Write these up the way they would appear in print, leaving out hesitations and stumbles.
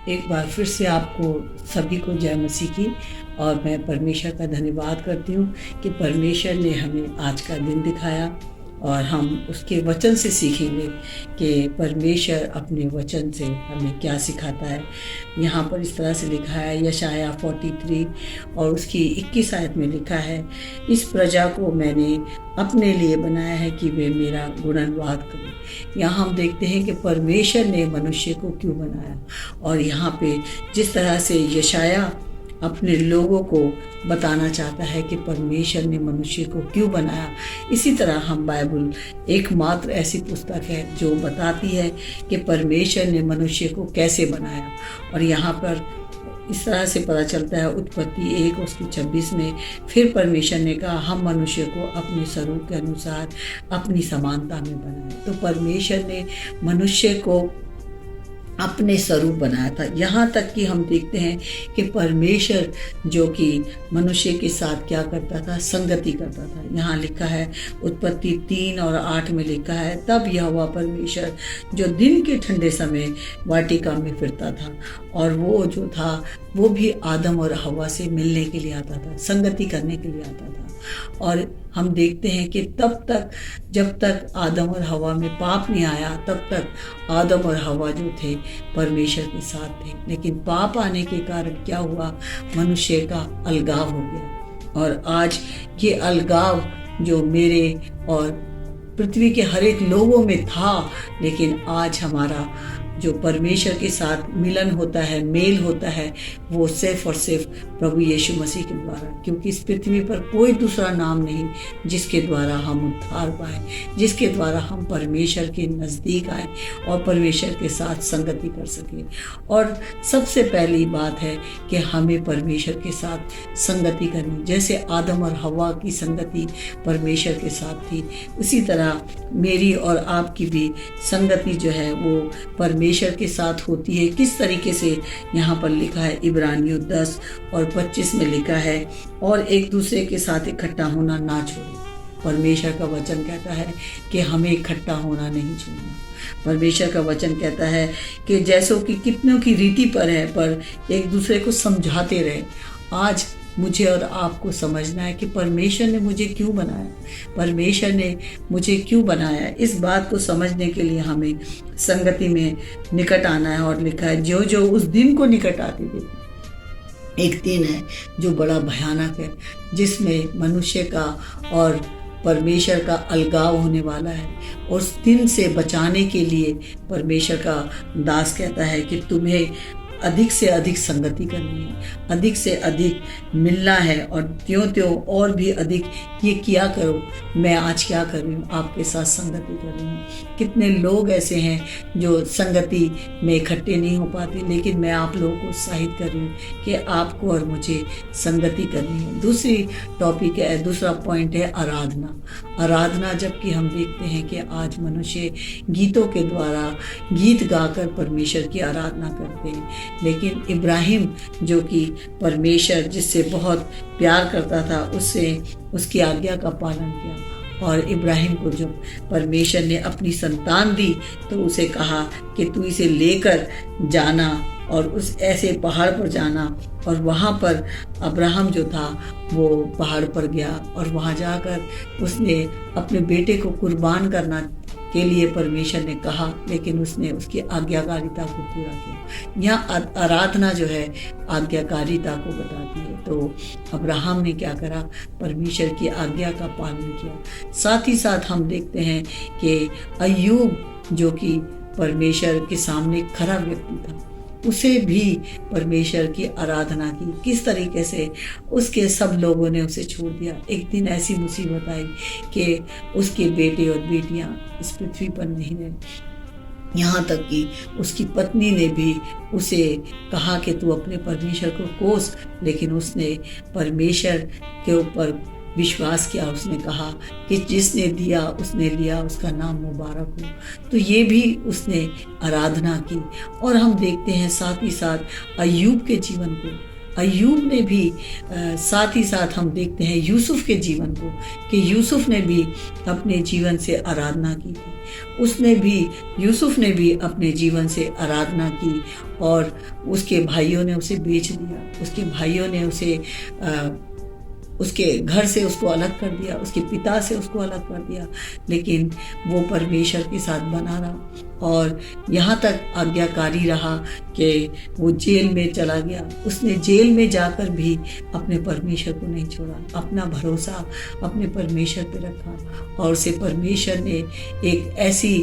एक बार फिर से आपको सभी को जय मसीह की। और मैं परमेश्वर का धन्यवाद करती हूँ कि परमेश्वर ने हमें आज का दिन दिखाया और हम उसके वचन से सीखेंगे कि परमेश्वर अपने वचन से हमें क्या सिखाता है। यहाँ पर इस तरह से लिखा है यशाया 43 और उसकी 21 आयत में लिखा है, इस प्रजा को मैंने अपने लिए बनाया है कि वे मेरा गुणगान करें। यहाँ हम देखते हैं कि परमेश्वर ने मनुष्य को क्यों बनाया, और यहाँ पे जिस तरह से यशाया अपने लोगों को बताना चाहता है कि परमेश्वर ने मनुष्य को क्यों बनाया, इसी तरह हम बाइबल एकमात्र ऐसी पुस्तक है जो बताती है कि परमेश्वर ने मनुष्य को कैसे बनाया। और यहाँ पर इस तरह से पता चलता है उत्पत्ति 1 उसकी 26 में, फिर परमेश्वर ने कहा हम मनुष्य को अपने स्वरूप के अनुसार अपनी समानता में बनाए। तो परमेश्वर ने मनुष्य को अपने स्वरूप बनाया था। यहाँ तक कि हम देखते हैं कि परमेश्वर जो कि मनुष्य के साथ क्या करता था, संगति करता था। यहाँ लिखा है उत्पत्ति 3 और 8 में लिखा है, तब यहोवा परमेश्वर जो दिन के ठंडे समय वाटिका में फिरता था, और वो जो था वो भी आदम और हवा से मिलने के लिए आता था, संगति करने के लिए आता था। और हम देखते हैं कि तब तक जब तक आदम और हवा में पाप नहीं आया तब तक आदम और हवा जो थे परमेश्वर के साथ थे। लेकिन पाप आने के कारण क्या हुआ, मनुष्य का अलगाव हो गया। और आज ये अलगाव जो मेरे और पृथ्वी के हर एक लोगों में था, लेकिन आज हमारा जो परमेश्वर के साथ मिलन होता है, मेल होता है, वो सिर्फ और सिर्फ प्रभु यीशु मसीह के द्वारा, क्योंकि इस पृथ्वी पर कोई दूसरा नाम नहीं जिसके द्वारा हम उद्धार पाएं, जिसके द्वारा हम परमेश्वर के नज़दीक आए और परमेश्वर के साथ संगति कर सकें। और सबसे पहली बात है कि हमें परमेश्वर के साथ संगति करनी, जैसे आदम और हवा की संगति परमेश्वर के साथ थी, उसी तरह मेरी और आपकी भी संगति जो है वो परमेश्वर के साथ होती है। किस तरीके से, यहाँ पर लिखा है इब्रानियों 10 और 25 में लिखा है, और एक दूसरे के साथ इकट्ठा होना ना छोड़े। परमेश्वर का वचन कहता है कि हमें इकट्ठा होना नहीं छोड़ना। परमेश्वर का वचन कहता है कि जैसों कि कितनों की रीति पर है, पर एक दूसरे को समझाते रहे। आज मुझे और आपको समझना है कि परमेश्वर ने मुझे क्यों बनाया, परमेश्वर ने मुझे क्यों बनाया। इस बात को समझने के लिए हमें संगति में निकट आना है। और लिखा है जो जो उस दिन को निकट आते थे, एक दिन है जो बड़ा भयानक है, जिसमें मनुष्य का और परमेश्वर का अलगाव होने वाला है। उस दिन से बचाने के लिए परमेश्वर का दास कहता है कि तुम्हें अधिक से अधिक संगति करनी है, अधिक से अधिक मिलना है, और त्यों त्यों और भी अधिक ये किया करो। मैं आज क्या कर रही हूँ, आपके साथ संगति कर रही हूँ। कितने लोग ऐसे हैं जो संगति में इकट्ठे नहीं हो पाते, लेकिन मैं आप लोगों को उत्साहित कर रही हूँ कि आपको और मुझे संगति करनी है। दूसरी टॉपिक है, दूसरा पॉइंट है आराधना। आराधना, जबकि हम देखते हैं कि आज मनुष्य गीतों के द्वारा गीत गाकर परमेश्वर की आराधना करते हैं, लेकिन इब्राहिम जो कि परमेश्वर जिससे बहुत प्यार करता था, उससे उसकी आज्ञा का पालन किया। और इब्राहिम को जब परमेश्वर ने अपनी संतान दी तो उसे कहा कि तू इसे लेकर जाना और उस ऐसे पहाड़ पर जाना। और वहाँ पर अब्राहम जो था वो पहाड़ पर गया, और वहाँ जाकर उसने अपने बेटे को कुर्बान करना के लिए परमेश्वर ने कहा, लेकिन उसने उसकी आज्ञाकारिता को पूरा किया। यहाँ आराधना जो है आज्ञाकारिता को बताती है। तो अब्राहम ने क्या करा, परमेश्वर की आज्ञा का पालन किया। साथ ही साथ हम देखते हैं कि अय्यूब जो कि परमेश्वर के सामने खरा व्यक्ति था, उसे भी परमेश्वर की आराधना की। किस तरीके से उसके सब लोगों ने उसे छोड़ दिया। एक दिन ऐसी मुसीबत आई कि उसके बेटे और बेटियां इस पृथ्वी पर नहीं रहे, यहाँ तक कि उसकी पत्नी ने भी उसे कहा कि तू अपने परमेश्वर को कोस, लेकिन उसने परमेश्वर के ऊपर विश्वास किया। उसने कहा कि जिसने दिया उसने लिया, उसका नाम मुबारक हो। तो ये भी उसने आराधना की। और हम देखते हैं साथ ही साथ अय्यूब के जीवन को। अय्यूब ने भी साथ ही साथ हम देखते हैं यूसुफ के जीवन को कि यूसुफ ने भी अपने जीवन से आराधना की थी। यूसुफ ने भी अपने जीवन से आराधना की और उसके भाइयों ने उसे बेच दिया, उसके भाइयों ने उसे उसके घर से उसको अलग कर दिया, उसके पिता से उसको अलग कर दिया, लेकिन वो परमेश्वर के साथ बना रहा और यहाँ तक आज्ञाकारी रहा कि वो जेल में चला गया। उसने जेल में जाकर भी अपने परमेश्वर को नहीं छोड़ा, अपना भरोसा अपने परमेश्वर पे रखा और उसे परमेश्वर ने एक ऐसी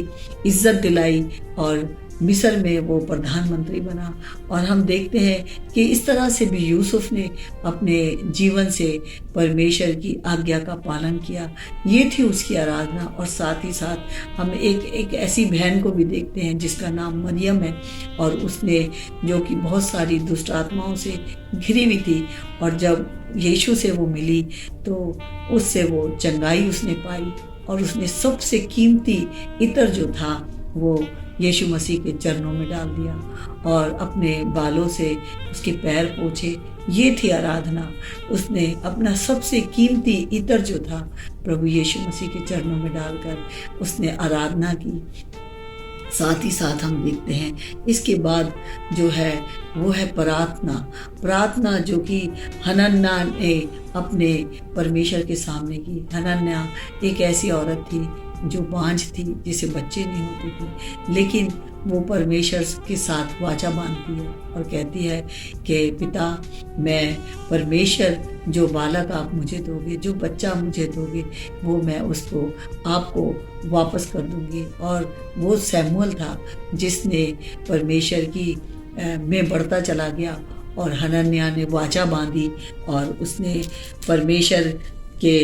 इज्जत दिलाई और मिस्र में वो प्रधानमंत्री बना। और हम देखते हैं कि इस तरह से भी यूसुफ ने अपने जीवन से परमेश्वर की आज्ञा का पालन किया। ये थी उसकी आराधना। और साथ ही साथ हम एक ऐसी बहन को भी देखते हैं जिसका नाम मरियम है और उसने जो कि बहुत सारी दुष्ट आत्माओं से घिरी हुई थी और जब यीशु से वो मिली तो उससे वो चंगाई उसने पाई और उसने सबसे कीमती इत्र जो था वो यीशु मसीह के चरणों में डाल दिया और अपने बालों से उसके पैर पोंछे। ये थी आराधना। उसने अपना सबसे कीमती इत्र जो था प्रभु यीशु मसीह के चरणों में डालकर उसने आराधना की। साथ ही साथ हम देखते हैं इसके बाद जो है वो है प्रार्थना जो कि हनन्याह ने अपने परमेश्वर के सामने की। हनन्याह एक ऐसी औरत थी जो बांझ थी, जिसे बच्चे नहीं होते थे, लेकिन वो परमेश्वर के साथ वाचा बांधती है और कहती है कि पिता, मैं परमेश्वर जो बालक आप मुझे दोगे, जो बच्चा मुझे दोगे, वो मैं उसको आपको वापस कर दूंगी। और वो सैमुअल था जिसने परमेश्वर की में बढ़ता चला गया और हनन्याह ने वाचा बांधी और उसने परमेश्वर के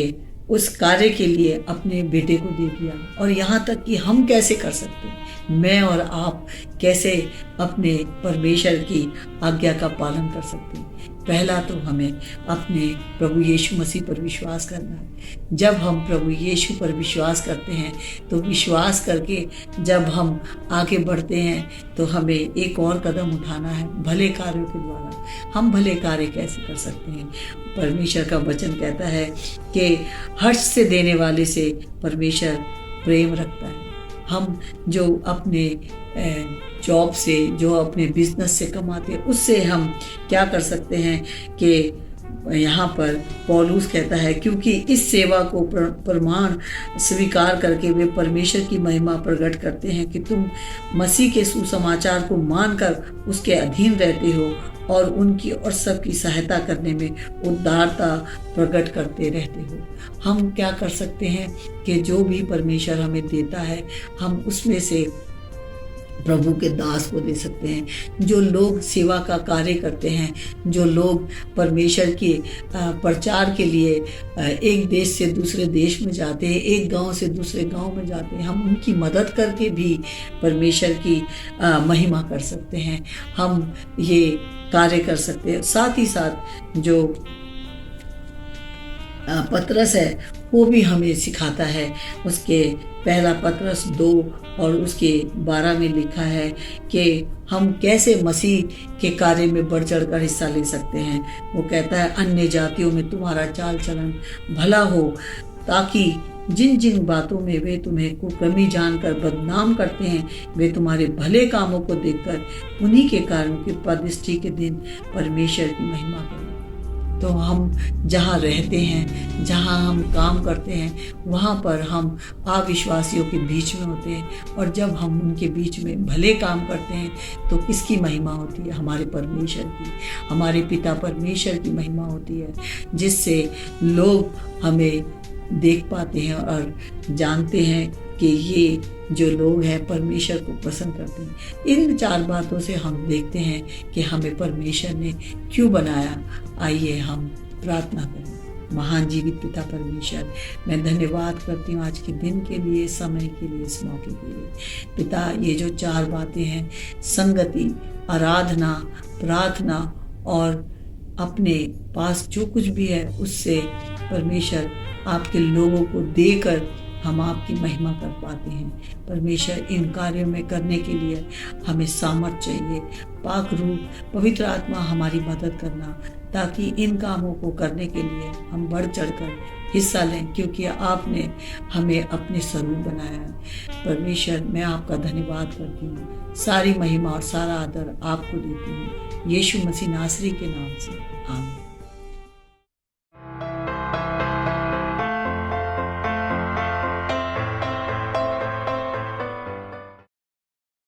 उस कार्य के लिए अपने बेटे को दे दिया। और यहाँ तक कि हम कैसे कर सकते हैं, मैं और आप कैसे अपने परमेश्वर की आज्ञा का पालन कर सकते हैं। पहला तो हमें अपने प्रभु यीशु मसीह पर विश्वास करना है। जब हम प्रभु यीशु पर विश्वास करते हैं तो विश्वास करके जब हम आगे बढ़ते हैं तो हमें एक और कदम उठाना है भले कार्यों के द्वारा। हम भले कार्य कैसे कर सकते हैं? परमेश्वर का वचन कहता है कि हर्ष से देने वाले से परमेश्वर प्रेम रखता है। हम जो अपने जॉब से, जो अपने बिजनेस से कमाते हैं, उससे हम क्या कर सकते हैं कि यहाँ पर पौलुस कहता है, क्योंकि इस सेवा को प्रमाण स्वीकार करके वे परमेश्वर की महिमा प्रकट करते हैं कि तुम मसीह के सुसमाचार को मानकर उसके अधीन रहते हो और उनकी और सबकी सहायता करने में उदारता प्रकट करते रहते हो। हम क्या कर सकते हैं कि जो भी परमेश्वर हमें देता है हम उसमें से प्रभु के दास को दे सकते हैं। जो लोग सेवा का कार्य करते हैं, जो लोग परमेश्वर के प्रचार के लिए एक देश से दूसरे देश में जाते हैं, एक गांव से दूसरे गांव में जाते हैं, हम उनकी मदद करके भी परमेश्वर की महिमा कर सकते हैं। हम ये कार्य कर सकते हैं। साथ ही साथ जो पतरस है वो भी हमें सिखाता है। उसके पहला पतरस 2 और उसके 12 में लिखा है कि हम कैसे मसीह के कार्य में बढ़ चढ़ कर हिस्सा ले सकते हैं। वो कहता है, अन्य जातियों में तुम्हारा चाल चलन भला हो, ताकि जिन जिन बातों में वे तुम्हें कुकर्मी जानकर बदनाम करते हैं, वे तुम्हारे भले कामों को देखकर उन्हीं के कारण की प्रतिष्ठा के दिन परमेश्वर की महिमा करें। तो हम जहाँ रहते हैं, जहाँ हम काम करते हैं, वहाँ पर हम अविश्वासियों के बीच में होते हैं और जब हम उनके बीच में भले काम करते हैं तो किसकी महिमा होती है? हमारे परमेश्वर की, हमारे पिता परमेश्वर की महिमा होती है, जिससे लोग हमें देख पाते हैं और जानते हैं कि ये जो लोग हैं परमेश्वर को पसंद करते हैं। इन 4 बातों से हम देखते हैं कि हमें परमेश्वर ने क्यों बनाया। आइए हम प्रार्थना करें। महान जीवित पिता परमेश्वर, मैं धन्यवाद करती हूँ आज के दिन के लिए, समय के लिए, इस मौके के लिए। पिता, ये जो 4 बातें हैं, संगति, आराधना, प्रार्थना और अपने पास जो कुछ भी है उससे परमेश्वर आपके लोगों को देकर हम आपकी महिमा कर पाते हैं। परमेश्वर, इन कार्यों में करने के लिए हमें सामर्थ्य चाहिए। पाक रूह पवित्र आत्मा हमारी मदद करना, ताकि इन कामों को करने के लिए हम बढ़ चढ़कर हिस्सा लें, क्योंकि आपने हमें अपने स्वरूप बनाया है। परमेश्वर, मैं आपका धन्यवाद करती हूँ। सारी महिमा और सारा आदर आपको देती हूँ, यीशु मसीह नासरी के नाम से, आमीन।